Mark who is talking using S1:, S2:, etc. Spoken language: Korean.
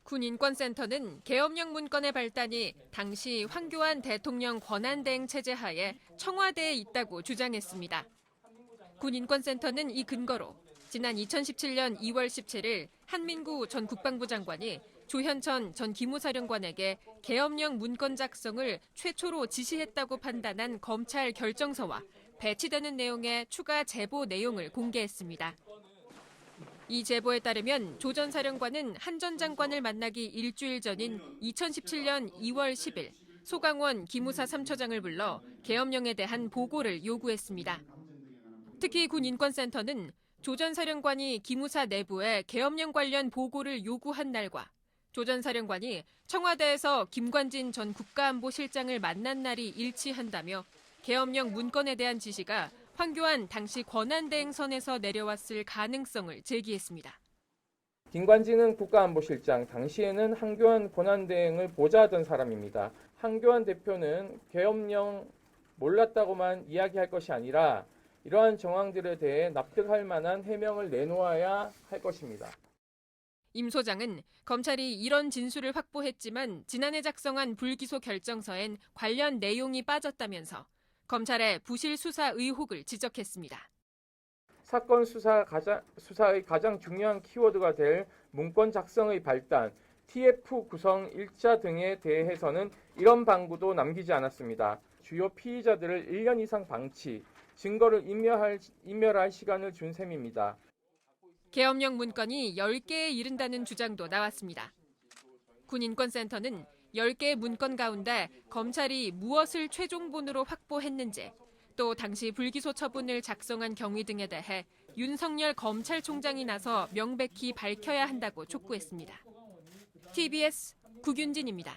S1: 군인권센터는 계엄령 문건의 발단이 당시 황교안 대통령 권한대행 체제 하에 청와대에 있다고 주장했습니다. 군인권센터는 이 근거로 지난 2017년 2월 17일 한민구 전 국방부 장관이 조현천 전 기무사령관에게 계엄령 문건 작성을 최초로 지시했다고 판단한 검찰 결정서와 배치되는 내용의 추가 제보 내용을 공개했습니다. 이 제보에 따르면 조 전 사령관은 한 전 장관을 만나기 일주일 전인 2017년 2월 10일 소강원 기무사 3처장을 불러 계엄령에 대한 보고를 요구했습니다. 특히 군인권센터는 조 전 사령관이 기무사 내부에 계엄령 관련 보고를 요구한 날과 조 전 사령관이 청와대에서 김관진 전 국가안보실장을 만난 날이 일치한다며 계엄령 문건에 대한 지시가 황교안 당시 권한대행선에서 내려왔을 가능성을 제기했습니다.
S2: 김관진은 국가안보실장, 당시에는 황교안 권한대행을 보좌하던 사람입니다. 황교안 대표는 계엄령 몰랐다고만 이야기할 것이 아니라 이러한 정황들에 대해 납득할 만한 해명을 내놓아야 할 것입니다.
S1: 임 소장은 검찰이 이런 진술을 확보했지만 지난해 작성한 불기소 결정서엔 관련 내용이 빠졌다면서 검찰의 부실 수사 의혹을 지적했습니다.
S2: 사건 수사의 가장 중요한 키워드가 될 문건 작성의 발단, TF 구성 일자 등에 대해서는 이런 방구도 남기지 않았습니다. 주요 피의자들을 1년 이상 방치, 증거를 인멸할 시간을 준 셈입니다.
S1: 계엄령 문건이 10개에 이른다는 주장도 나왔습니다. 군인권센터는 10개의 문건 가운데 검찰이 무엇을 최종본으로 확보했는지, 또 당시 불기소 처분을 작성한 경위 등에 대해 윤석열 검찰총장이 나서 명백히 밝혀야 한다고 촉구했습니다. TBS 구균진입니다.